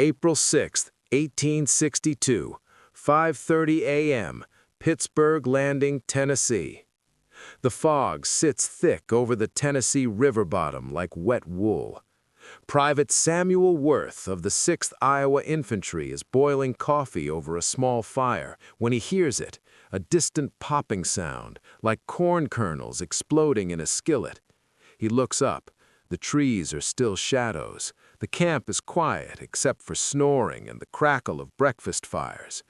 April 6, 1862, 5:30 a.m., Pittsburgh Landing, Tennessee. The fog sits thick over the Tennessee river bottom like wet wool. Private Samuel Worth of the 6th Iowa Infantry is boiling coffee over a small fire when he hears it, a distant popping sound, like corn kernels exploding in a skillet. He looks up. The trees are still shadows. The camp is quiet except for snoring and the crackle of breakfast fires.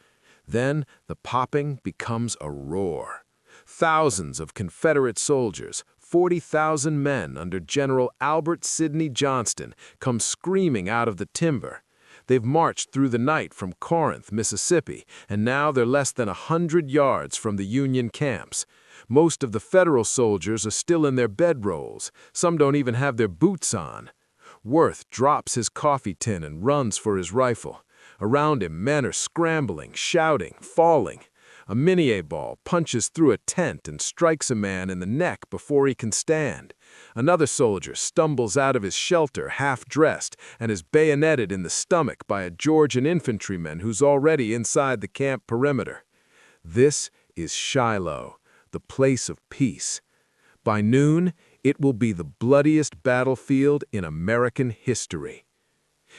Then the popping becomes a roar. Thousands of Confederate soldiers, 40,000 men under General Albert Sidney Johnston, come screaming out of the timber. They've marched through the night from Corinth, Mississippi, and now they're less than 100 yards from the Union camps. Most of the Federal soldiers are still in their bedrolls. Some don't even have their boots on. Worth drops his coffee tin and runs for his rifle. Around him, men are scrambling, shouting, falling. A Minié ball punches through a tent and strikes a man in the neck before he can stand. Another soldier stumbles out of his shelter half-dressed and is bayoneted in the stomach by a Georgian infantryman who's already inside the camp perimeter. This is Shiloh, the place of peace. By noon, it will be the bloodiest battlefield in American history.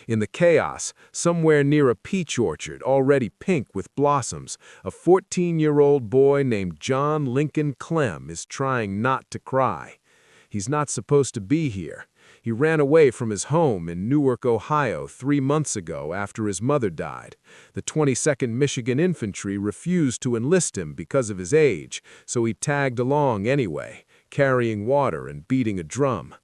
In the chaos, somewhere near a peach orchard already pink with blossoms, a 14-year-old boy named John Lincoln Clem is trying not to cry. He's not supposed to be here. He ran away from his home in Newark, Ohio 3 months ago after his mother died. The 22nd Michigan Infantry refused to enlist him because of his age, so he tagged along anyway, carrying water and beating a drum.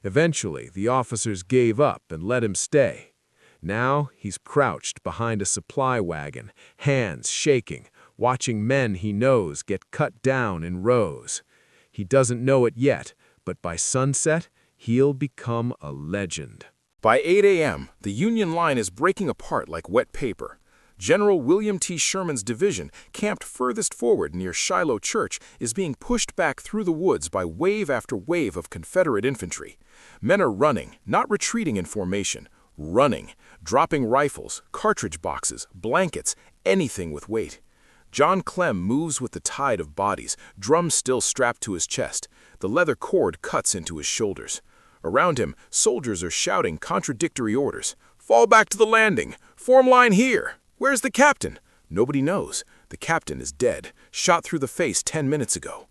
Eventually, the officers gave up and let him stay. Now he's crouched behind a supply wagon, hands shaking, watching men he knows get cut down in rows. He doesn't know it yet, but by sunset, he'll become a legend. By 8 a.m., the Union line is breaking apart like wet paper. General William T. Sherman's division, camped furthest forward near Shiloh Church, is being pushed back through the woods by wave after wave of Confederate infantry. Men are running, not retreating in formation, running, dropping rifles, cartridge boxes, blankets, anything with weight. John Clem moves with the tide of bodies, drum still strapped to his chest. The leather cord cuts into his shoulders. Around him, soldiers are shouting contradictory orders. Fall back to the landing! Form line here! Where's the captain? Nobody knows. The captain is dead, shot through the face 10 minutes ago.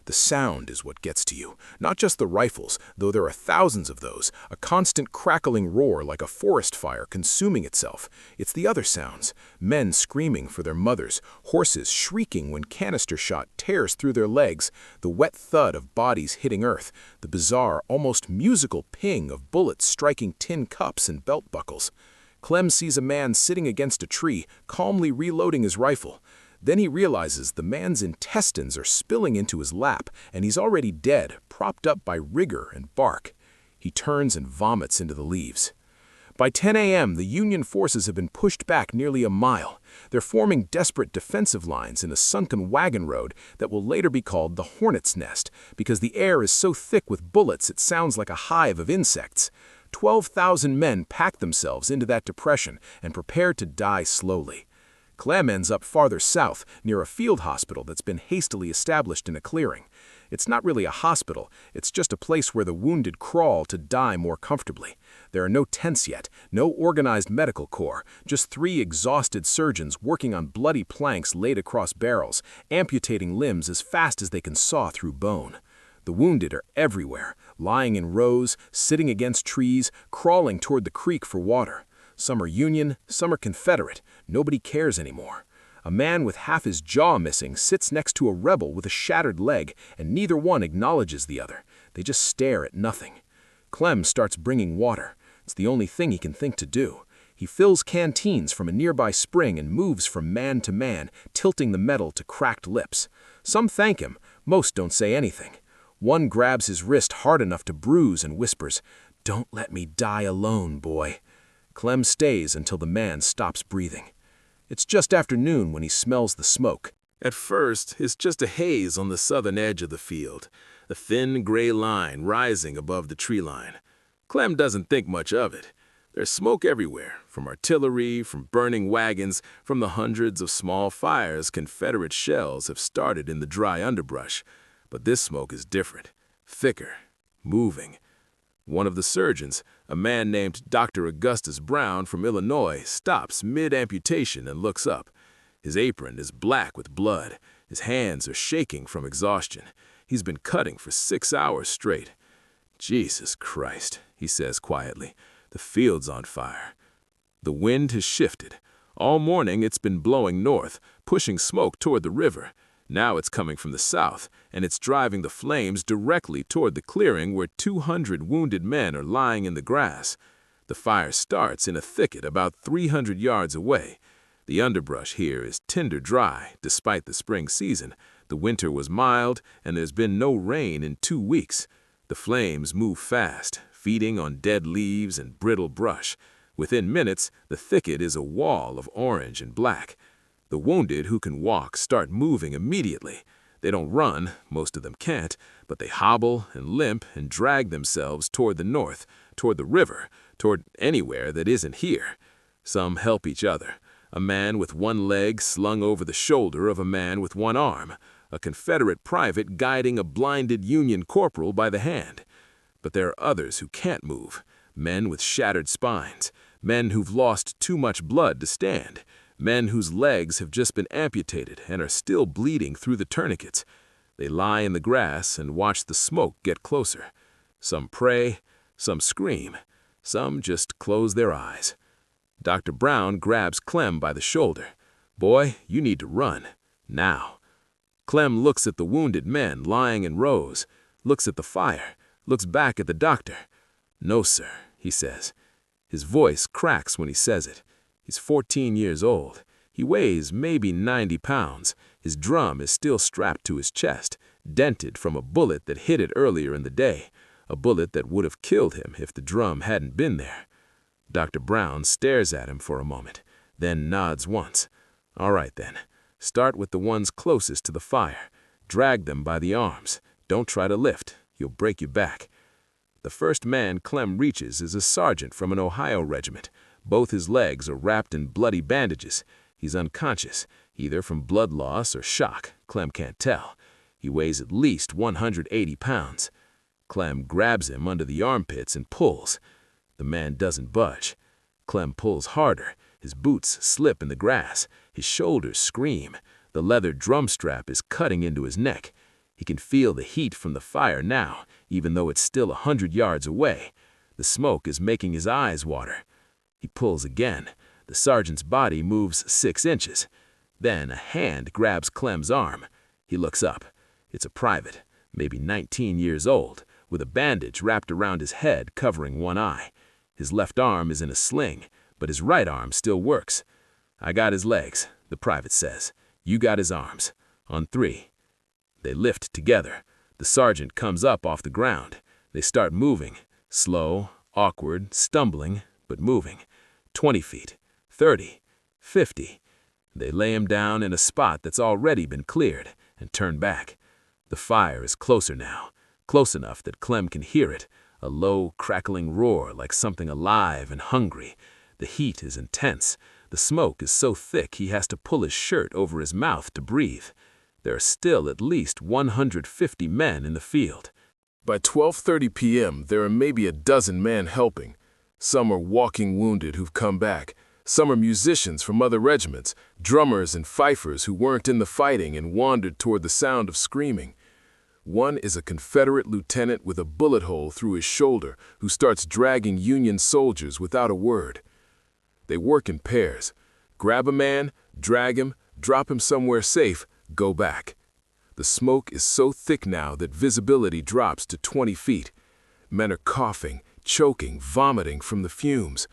The sound is what gets to you, not just the rifles, though there are thousands of those, a constant crackling roar like a forest fire consuming itself. It's the other sounds, men screaming for their mothers, horses shrieking when canister shot tears through their legs, the wet thud of bodies hitting earth, the bizarre, almost musical ping of bullets striking tin cups and belt buckles. Clem sees a man sitting against a tree, calmly reloading his rifle. Then he realizes the man's intestines are spilling into his lap, and he's already dead, propped up by rigor and bark. He turns and vomits into the leaves. By 10 a.m., the Union forces have been pushed back nearly a mile. They're forming desperate defensive lines in a sunken wagon road that will later be called the Hornet's Nest, because the air is so thick with bullets it sounds like a hive of insects. 12,000 men pack themselves into that depression and prepare to die slowly. Clem ends up farther south, near a field hospital that's been hastily established in a clearing. It's not really a hospital, it's just a place where the wounded crawl to die more comfortably. There are no tents yet, no organized medical corps, just 3 exhausted surgeons working on bloody planks laid across barrels, amputating limbs as fast as they can saw through bone. The wounded are everywhere, lying in rows, sitting against trees, crawling toward the creek for water. Some are Union, some are Confederate. Nobody cares anymore. A man with half his jaw missing sits next to a rebel with a shattered leg, and neither one acknowledges the other. They just stare at nothing. Clem starts bringing water. It's the only thing he can think to do. He fills canteens from a nearby spring and moves from man to man, tilting the metal to cracked lips. Some thank him. Most don't say anything. One grabs his wrist hard enough to bruise and whispers, "Don't let me die alone, boy." Clem stays until the man stops breathing. It's just after noon when he smells the smoke. At first, it's just a haze on the southern edge of the field, a thin gray line rising above the tree line. Clem doesn't think much of it. There's smoke everywhere, from artillery, from burning wagons, from the hundreds of small fires Confederate shells have started in the dry underbrush. But this smoke is different, thicker, moving. One of the surgeons, a man named Dr. Augustus Brown from Illinois, stops mid-amputation and looks up. His apron is black with blood. His hands are shaking from exhaustion. He's been cutting for 6 hours straight. "Jesus Christ," he says quietly. "The field's on fire." The wind has shifted. All morning it's been blowing north, pushing smoke toward the river. Now it's coming from the south, and it's driving the flames directly toward the clearing where 200 wounded men are lying in the grass. The fire starts in a thicket about 300 yards away. The underbrush here is tinder dry, despite the spring season. The winter was mild, and there's been no rain in 2 weeks. The flames move fast, feeding on dead leaves and brittle brush. Within minutes, the thicket is a wall of orange and black. The wounded who can walk start moving immediately. They don't run, most of them can't, but they hobble and limp and drag themselves toward the north, toward the river, toward anywhere that isn't here. Some help each other. A man with one leg slung over the shoulder of a man with one arm. A Confederate private guiding a blinded Union corporal by the hand. But there are others who can't move. Men with shattered spines. Men who've lost too much blood to stand. Men whose legs have just been amputated and are still bleeding through the tourniquets. They lie in the grass and watch the smoke get closer. Some pray, some scream, some just close their eyes. Dr. Brown grabs Clem by the shoulder. "Boy, you need to run. Now." Clem looks at the wounded men lying in rows, looks at the fire, looks back at the doctor. "No, sir," he says. His voice cracks when he says it. He's 14 years old. He weighs maybe 90 pounds. His drum is still strapped to his chest, dented from a bullet that hit it earlier in the day, a bullet that would have killed him if the drum hadn't been there. Dr. Brown stares at him for a moment, then nods once. "All right, then. Start with the ones closest to the fire. Drag them by the arms. Don't try to lift. You'll break your back." The first man Clem reaches is a sergeant from an Ohio regiment. Both his legs are wrapped in bloody bandages. He's unconscious, either from blood loss or shock. Clem can't tell. He weighs at least 180 pounds. Clem grabs him under the armpits and pulls. The man doesn't budge. Clem pulls harder. His boots slip in the grass. His shoulders scream. The leather drum strap is cutting into his neck. He can feel the heat from the fire now, even though it's still 100 yards away. The smoke is making his eyes water. He pulls again. The sergeant's body moves 6 inches. Then a hand grabs Clem's arm. He looks up. It's a private, maybe 19 years old, with a bandage wrapped around his head covering one eye. His left arm is in a sling, but his right arm still works. "I got his legs," the private says. "You got his arms. On 3. They lift together. The sergeant comes up off the ground. They start moving, slow, awkward, stumbling, but moving. 20 feet, 30, 50. They lay him down in a spot that's already been cleared and turn back. The fire is closer now, close enough that Clem can hear it, a low, crackling roar like something alive and hungry. The heat is intense. The smoke is so thick he has to pull his shirt over his mouth to breathe. There are still at least 150 men in the field. By 12:30 p.m., there are maybe a dozen men helping. Some are walking wounded who've come back. Some are musicians from other regiments, drummers and fifers who weren't in the fighting and wandered toward the sound of screaming. One is a Confederate lieutenant with a bullet hole through his shoulder who starts dragging Union soldiers without a word. They work in pairs. Grab a man, drag him, drop him somewhere safe, go back. The smoke is so thick now that visibility drops to 20 feet. Men are coughing, choking, vomiting from the fumes.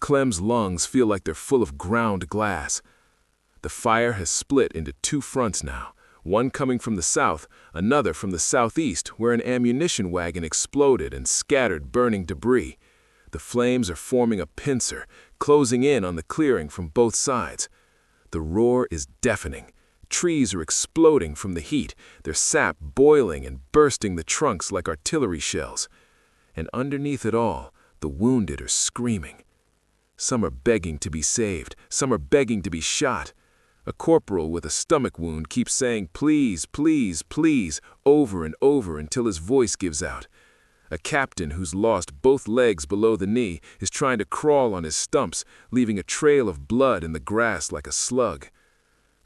Clem's lungs feel like they're full of ground glass. The fire has split into 2 fronts now, one coming from the south, another from the southeast, where an ammunition wagon exploded and scattered burning debris. The flames are forming a pincer, closing in on the clearing from both sides. The roar is deafening. Trees are exploding from the heat, their sap boiling and bursting the trunks like artillery shells. And underneath it all, the wounded are screaming. Some are begging to be saved. Some are begging to be shot. A corporal with a stomach wound keeps saying, "Please, please, please," over and over until his voice gives out. A captain who's lost both legs below the knee is trying to crawl on his stumps, leaving a trail of blood in the grass like a slug.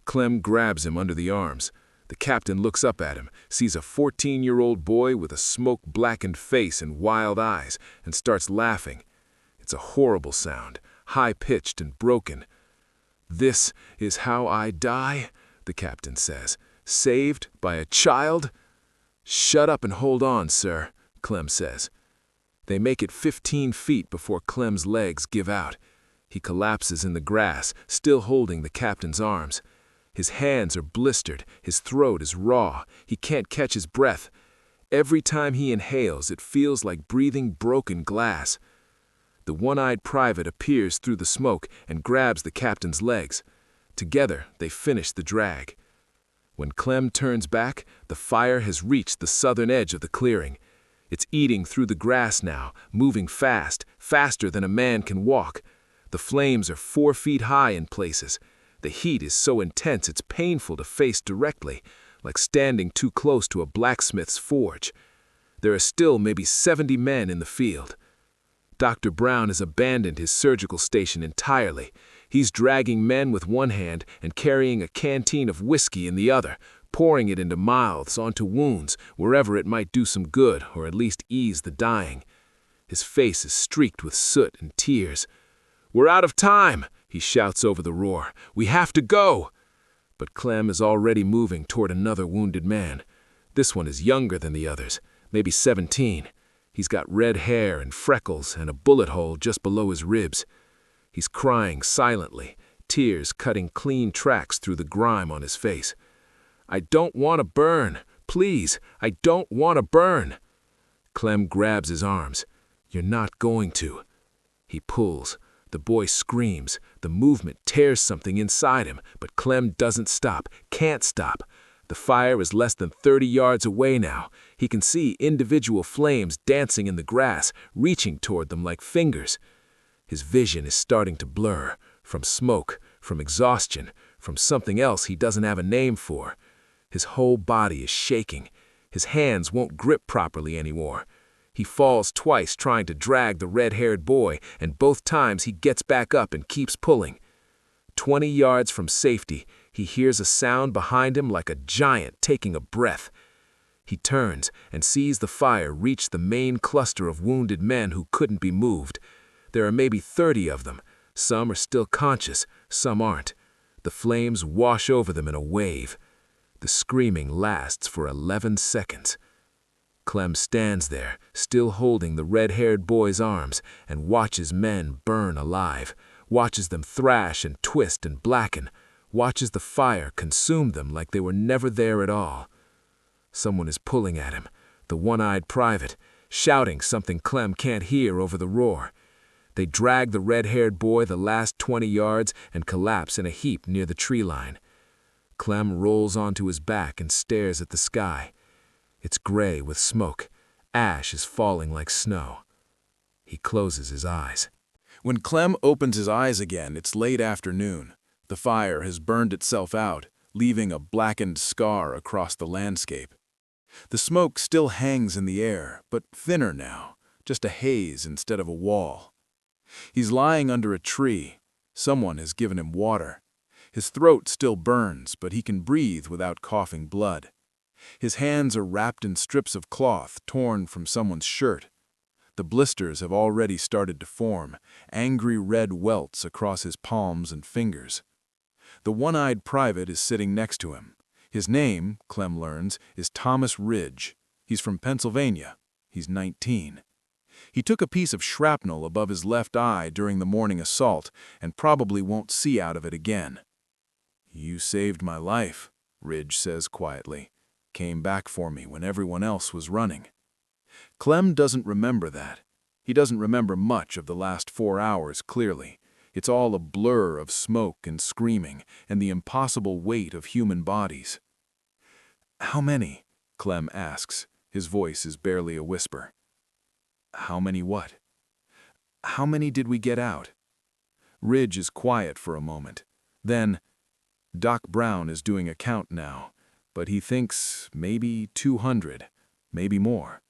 Clem grabs him under the arms. The captain looks up at him, sees a 14-year-old boy with a smoke-blackened face and wild eyes, and starts laughing. It's a horrible sound, high-pitched and broken. "This is how I die," the captain says. "Saved by a child?" "Shut up and hold on, sir," Clem says. They make it 15 feet before Clem's legs give out. He collapses in the grass, still holding the captain's arms. His hands are blistered, his throat is raw, he can't catch his breath. Every time he inhales, it feels like breathing broken glass. The one-eyed private appears through the smoke and grabs the captain's legs. Together, they finish the drag. When Clem turns back, the fire has reached the southern edge of the clearing. It's eating through the grass now, moving fast, faster than a man can walk. The flames are 4 feet high in places. The heat is so intense it's painful to face directly, like standing too close to a blacksmith's forge. There are still maybe 70 men in the field. Dr. Brown has abandoned his surgical station entirely. He's dragging men with one hand and carrying a canteen of whiskey in the other, pouring it into mouths, onto wounds, wherever it might do some good or at least ease the dying. His face is streaked with soot and tears. "We're out of time," he shouts over the roar. "We have to go!" But Clem is already moving toward another wounded man. This one is younger than the others, maybe 17. He's got red hair and freckles and a bullet hole just below his ribs. He's crying silently, tears cutting clean tracks through the grime on his face. "I don't want to burn. Please, I don't want to burn." Clem grabs his arms. "You're not going to." He pulls. The boy screams. The movement tears something inside him, but Clem doesn't stop, can't stop. The fire is less than 30 yards away now. He can see individual flames dancing in the grass, reaching toward them like fingers. His vision is starting to blur, from smoke, from exhaustion, from something else he doesn't have a name for. His whole body is shaking. His hands won't grip properly anymore. He falls twice trying to drag the red-haired boy, and both times he gets back up and keeps pulling. 20 yards from safety, he hears a sound behind him like a giant taking a breath. He turns and sees the fire reach the main cluster of wounded men who couldn't be moved. There are maybe 30 of them. Some are still conscious, some aren't. The flames wash over them in a wave. The screaming lasts for 11 seconds. Clem stands there, still holding the red-haired boy's arms, and watches men burn alive, watches them thrash and twist and blacken, watches the fire consume them like they were never there at all. Someone is pulling at him, the one-eyed private, shouting something Clem can't hear over the roar. They drag the red-haired boy the last 20 yards and collapse in a heap near the tree line. Clem rolls onto his back and stares at the sky. It's gray with smoke. Ash is falling like snow. He closes his eyes. When Clem opens his eyes again, it's late afternoon. The fire has burned itself out, leaving a blackened scar across the landscape. The smoke still hangs in the air, but thinner now, just a haze instead of a wall. He's lying under a tree. Someone has given him water. His throat still burns, but he can breathe without coughing blood. His hands are wrapped in strips of cloth torn from someone's shirt. The blisters have already started to form, angry red welts across his palms and fingers. The one-eyed private is sitting next to him. His name, Clem learns, is Thomas Ridge. He's from Pennsylvania. He's 19. He took a piece of shrapnel above his left eye during the morning assault and probably won't see out of it again. "You saved my life," Ridge says quietly. "Came back for me when everyone else was running." Clem doesn't remember that. He doesn't remember much of the last 4 hours clearly. It's all a blur of smoke and screaming and the impossible weight of human bodies. "How many?" Clem asks. His voice is barely a whisper. "How many what?" "How many did we get out?" Ridge is quiet for a moment. Then, Doc Brown is doing a count now, but he thinks maybe 200, maybe more.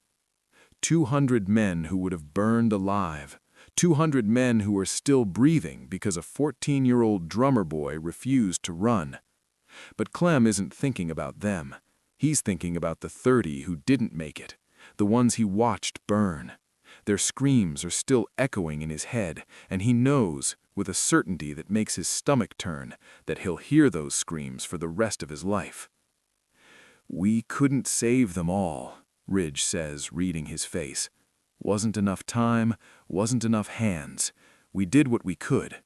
200 men who would have burned alive. 200 men who are still breathing because a 14-year-old drummer boy refused to run. But Clem isn't thinking about them. He's thinking about the 30 who didn't make it, the ones he watched burn. Their screams are still echoing in his head, and he knows, with a certainty that makes his stomach turn, that he'll hear those screams for the rest of his life. "We couldn't save them all," Ridge says, reading his face. "Wasn't enough time, wasn't enough hands. We did what we could."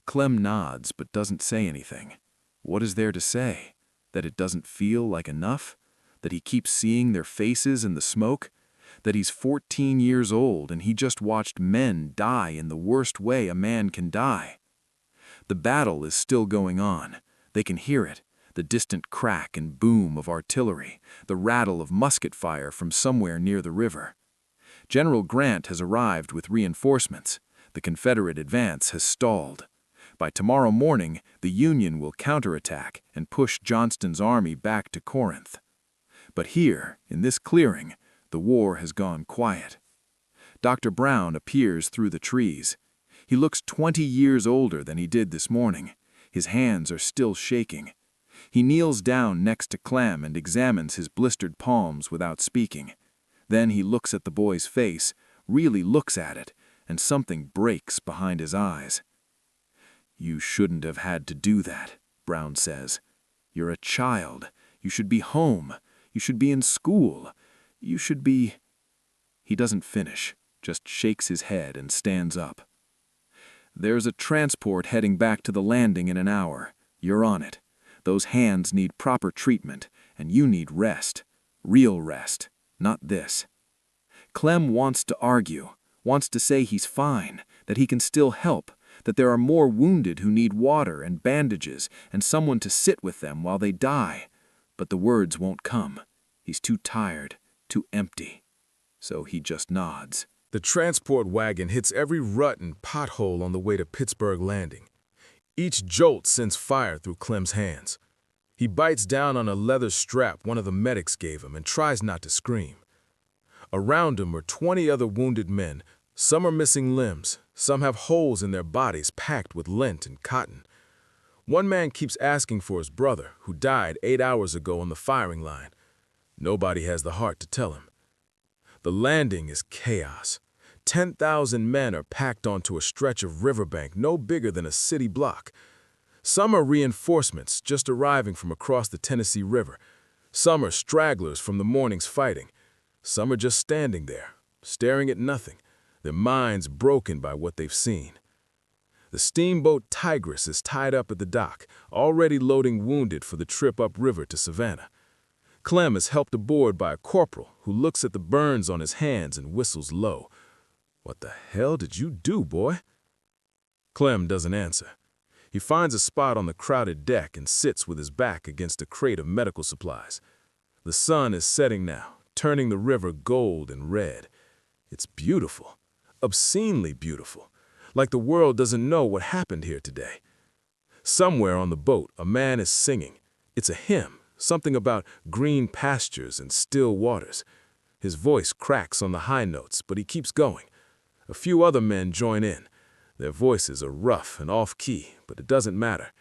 Clem nods but doesn't say anything. What is there to say? That it doesn't feel like enough? That he keeps seeing their faces in the smoke? That he's 14 years old and he just watched men die in the worst way a man can die? The battle is still going on. They can hear it. The distant crack and boom of artillery, the rattle of musket fire from somewhere near the river. General Grant has arrived with reinforcements. The Confederate advance has stalled. By tomorrow morning, the Union will counterattack and push Johnston's army back to Corinth. But here, in this clearing, the war has gone quiet. Dr. Brown appears through the trees. He looks 20 years older than he did this morning. His hands are still shaking. He kneels down next to Clem and examines his blistered palms without speaking. Then he looks at the boy's face, really looks at it, and something breaks behind his eyes. "You shouldn't have had to do that," Brown says. "You're a child. You should be home. You should be in school. You should be—" He doesn't finish, just shakes his head and stands up. "There's a transport heading back to the landing in an hour. You're on it. Those hands need proper treatment, and you need rest. Real rest, not this." Clem wants to argue, wants to say he's fine, that he can still help, that there are more wounded who need water and bandages and someone to sit with them while they die. But the words won't come. He's too tired, too empty. So he just nods. The transport wagon hits every rut and pothole on the way to Pittsburgh Landing. Each jolt sends fire through Clem's hands. He bites down on a leather strap one of the medics gave him and tries not to scream. Around him are 20 other wounded men. Some are missing limbs. Some have holes in their bodies packed with lint and cotton. One man keeps asking for his brother, who died 8 hours ago on the firing line. Nobody has the heart to tell him. The landing is chaos. 10,000 men are packed onto a stretch of riverbank no bigger than a city block. Some are reinforcements just arriving from across the Tennessee River. Some are stragglers from the morning's fighting. Some are just standing there, staring at nothing, their minds broken by what they've seen. The steamboat Tigress is tied up at the dock, already loading wounded for the trip upriver to Savannah. Clem is helped aboard by a corporal who looks at the burns on his hands and whistles low. "What the hell did you do, boy?" Clem doesn't answer. He finds a spot on the crowded deck and sits with his back against a crate of medical supplies. The sun is setting now, turning the river gold and red. It's beautiful, obscenely beautiful, like the world doesn't know what happened here today. Somewhere on the boat, a man is singing. It's a hymn, something about green pastures and still waters. His voice cracks on the high notes, but he keeps going. A few other men join in. Their voices are rough and off-key, but it doesn't matter.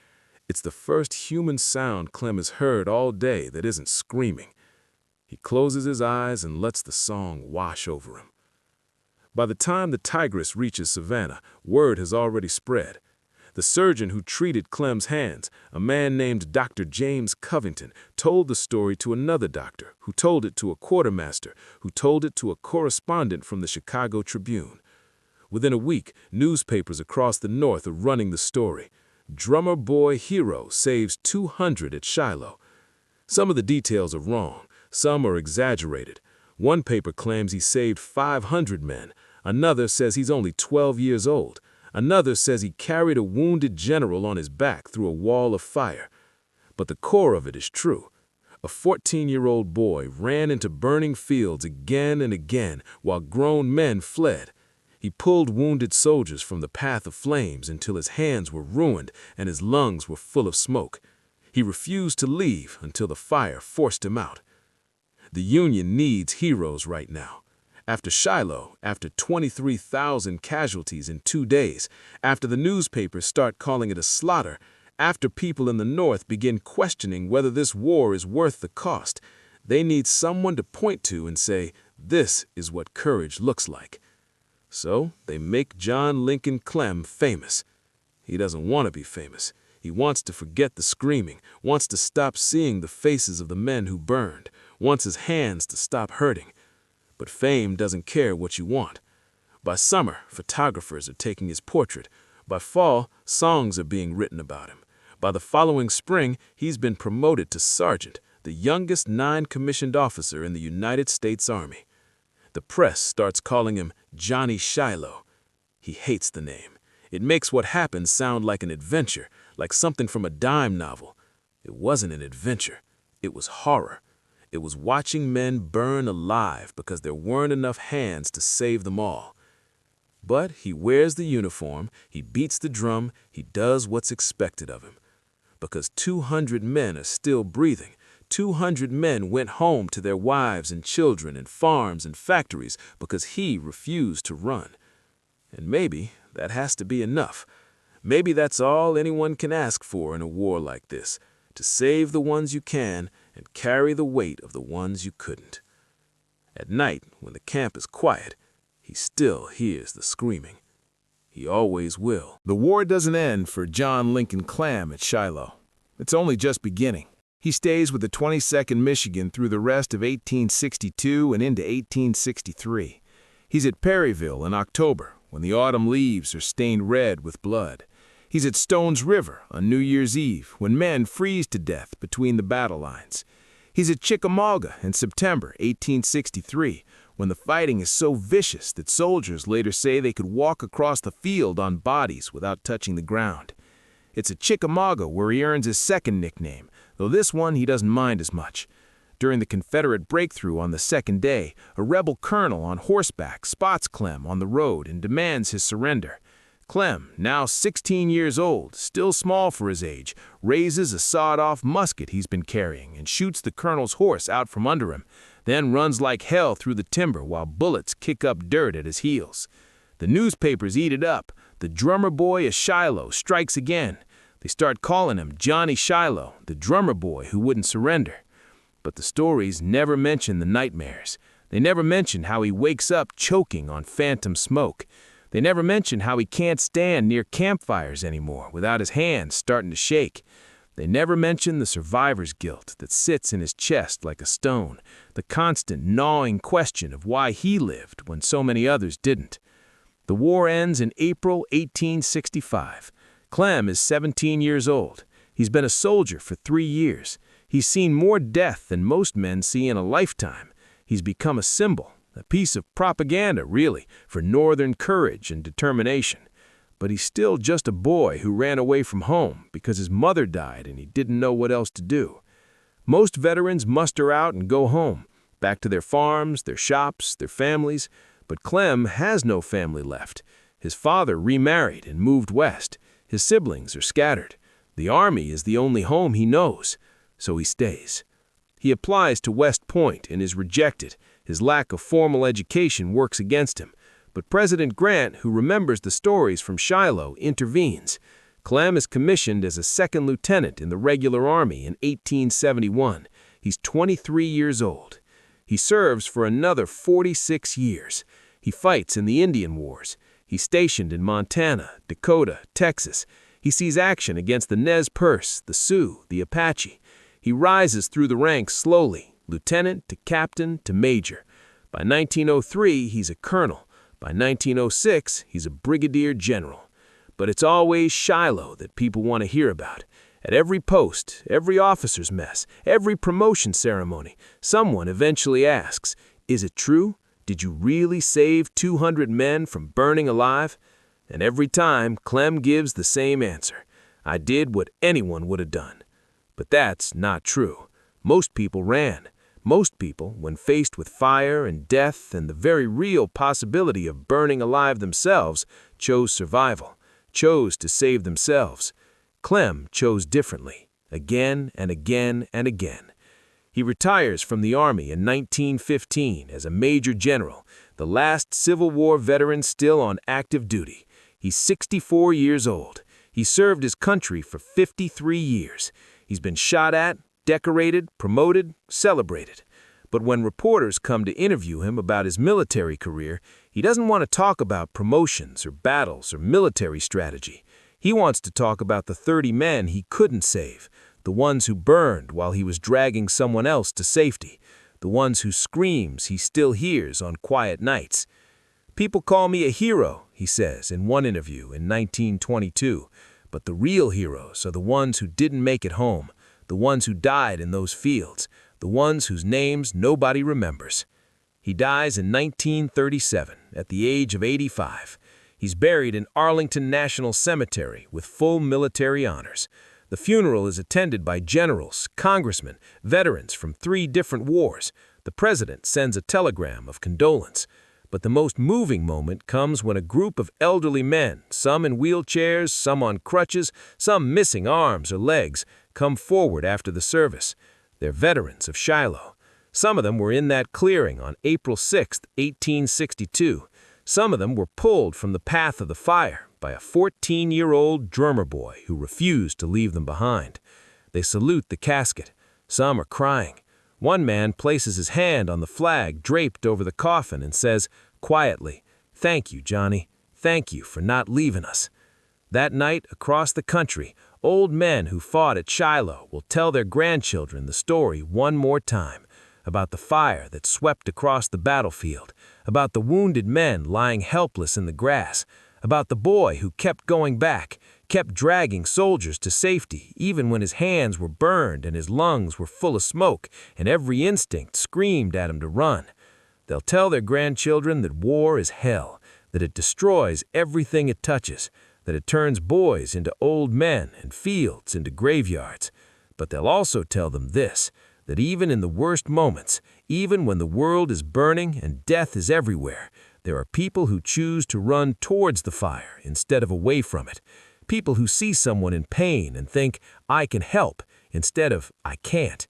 It's the first human sound Clem has heard all day that isn't screaming. He closes his eyes and lets the song wash over him. By the time the Tigress reaches Savannah, word has already spread. The surgeon who treated Clem's hands, a man named Dr. James Covington, told the story to another doctor, who told it to a quartermaster, who told it to a correspondent from the Chicago Tribune. Within a week, newspapers across the North are running the story. Drummer boy hero saves 200 at Shiloh. Some of the details are wrong. Some are exaggerated. One paper claims he saved 500 men. Another says he's only 12 years old. Another says he carried a wounded general on his back through a wall of fire. But the core of it is true. A 14-year-old boy ran into burning fields again and again while grown men fled. He pulled wounded soldiers from the path of flames until his hands were ruined and his lungs were full of smoke. He refused to leave until the fire forced him out. The Union needs heroes right now. After Shiloh, after 23,000 casualties in 2 days, after the newspapers start calling it a slaughter, after people in the North begin questioning whether this war is worth the cost, they need someone to point to and say, this is what courage looks like. So they make John Lincoln Clem famous. He doesn't want to be famous. He wants to forget the screaming, wants to stop seeing the faces of the men who burned, wants his hands to stop hurting. But fame doesn't care what you want. By summer, photographers are taking his portrait. By fall, songs are being written about him. By the following spring, he's been promoted to sergeant, the youngest non-commissioned officer in the United States Army. The press starts calling him Johnny Shiloh. He hates the name. It makes what happened sound like an adventure, like something from a dime novel. It wasn't an adventure. It was horror. It was watching men burn alive because there weren't enough hands to save them all. But he wears the uniform, he beats the drum, he does what's expected of him. Because 200 men are still breathing. 200 men went home to their wives and children and farms and factories because he refused to run. And maybe that has to be enough. Maybe that's all anyone can ask for in a war like this, to save the ones you can and carry the weight of the ones you couldn't. At night, when the camp is quiet, he still hears the screaming. He always will. The war doesn't end for John Lincoln Clem at Shiloh. It's only just beginning. He stays with the 22nd Michigan through the rest of 1862 and into 1863. He's at Perryville in October, when the autumn leaves are stained red with blood. He's at Stone's River on New Year's Eve, when men freeze to death between the battle lines. He's at Chickamauga in September 1863, when the fighting is so vicious that soldiers later say they could walk across the field on bodies without touching the ground. It's at Chickamauga where he earns his second nickname, though this one he doesn't mind as much. During the Confederate breakthrough on the second day, a rebel colonel on horseback spots Clem on the road and demands his surrender. Clem, now 16 years old, still small for his age, raises a sawed-off musket he's been carrying and shoots the colonel's horse out from under him, then runs like hell through the timber while bullets kick up dirt at his heels. The newspapers eat it up. The drummer boy of Shiloh strikes again. They start calling him Johnny Shiloh, the drummer boy who wouldn't surrender. But the stories never mention the nightmares. They never mention how he wakes up choking on phantom smoke. They never mention how he can't stand near campfires anymore without his hands starting to shake. They never mention the survivor's guilt that sits in his chest like a stone, the constant gnawing question of why he lived when so many others didn't. The war ends in April 1865. Clem is 17 years old. He's been a soldier for 3 years. He's seen more death than most men see in a lifetime. He's become a symbol, a piece of propaganda, really, for Northern courage and determination. But he's still just a boy who ran away from home because his mother died and he didn't know what else to do. Most veterans muster out and go home, back to their farms, their shops, their families. But Clem has no family left. His father remarried and moved west. His siblings are scattered. The Army is the only home he knows, so he stays. He applies to West Point and is rejected. His lack of formal education works against him. But President Grant, who remembers the stories from Shiloh, intervenes. Clem is commissioned as a second lieutenant in the regular army in 1871. He's 23 years old. He serves for another 46 years. He fights in the Indian Wars. He's stationed in Montana, Dakota, Texas. He sees action against the Nez Perce, the Sioux, the Apache. He rises through the ranks slowly, lieutenant to captain to major. By 1903, he's a colonel. By 1906, he's a brigadier general. But it's always Shiloh that people want to hear about. At every post, every officer's mess, every promotion ceremony, someone eventually asks, "Is it true? Did you really save 200 men from burning alive?" And every time, Clem gives the same answer. "I did what anyone would have done." But that's not true. Most people ran. Most people, when faced with fire and death and the very real possibility of burning alive themselves, chose survival, chose to save themselves. Clem chose differently, again and again and again. He retires from the Army in 1915 as a Major General, the last Civil War veteran still on active duty. He's 64 years old. He served his country for 53 years. He's been shot at, decorated, promoted, celebrated. But when reporters come to interview him about his military career, he doesn't want to talk about promotions or battles or military strategy. He wants to talk about the 30 men he couldn't save, the ones who burned while he was dragging someone else to safety, the ones whose screams he still hears on quiet nights. "People call me a hero," he says in one interview in 1922, "but the real heroes are the ones who didn't make it home, the ones who died in those fields, the ones whose names nobody remembers." He dies in 1937 at the age of 85. He's buried in Arlington National Cemetery with full military honors. The funeral is attended by generals, congressmen, veterans from 3 different wars. The president sends a telegram of condolence. But the most moving moment comes when a group of elderly men, some in wheelchairs, some on crutches, some missing arms or legs, come forward after the service. They're veterans of Shiloh. Some of them were in that clearing on April 6, 1862. Some of them were pulled from the path of the fire by a 14-year-old drummer boy who refused to leave them behind. They salute the casket. Some are crying. One man places his hand on the flag draped over the coffin and says, quietly, "Thank you, Johnny. Thank you for not leaving us." That night, across the country, old men who fought at Shiloh will tell their grandchildren the story one more time, about the fire that swept across the battlefield, about the wounded men lying helpless in the grass, about the boy who kept going back, kept dragging soldiers to safety even when his hands were burned and his lungs were full of smoke and every instinct screamed at him to run. They'll tell their grandchildren that war is hell, that it destroys everything it touches, that it turns boys into old men and fields into graveyards. But they'll also tell them this, that even in the worst moments, even when the world is burning and death is everywhere, there are people who choose to run towards the fire instead of away from it. People who see someone in pain and think, "I can help," instead of, "I can't."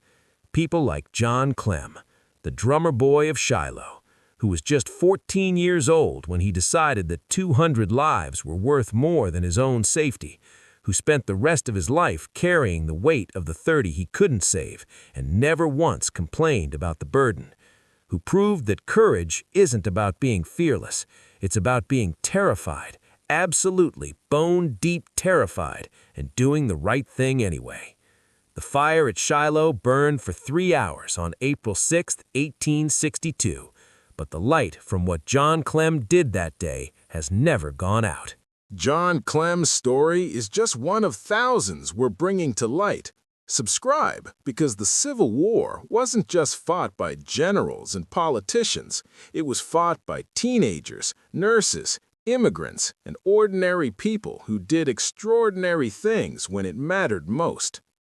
People like John Clem, the drummer boy of Shiloh, who was just 14 years old when he decided that 200 lives were worth more than his own safety, who spent the rest of his life carrying the weight of the 30 he couldn't save and never once complained about the burden, who proved that courage isn't about being fearless, it's about being terrified, absolutely bone-deep terrified, and doing the right thing anyway. The fire at Shiloh burned for 3 hours on April 6, 1862, but the light from what John Clem did that day has never gone out. John Clem's story is just one of thousands we're bringing to light. Subscribe, because the Civil War wasn't just fought by generals and politicians. It was fought by teenagers, nurses, immigrants, and ordinary people who did extraordinary things when it mattered most.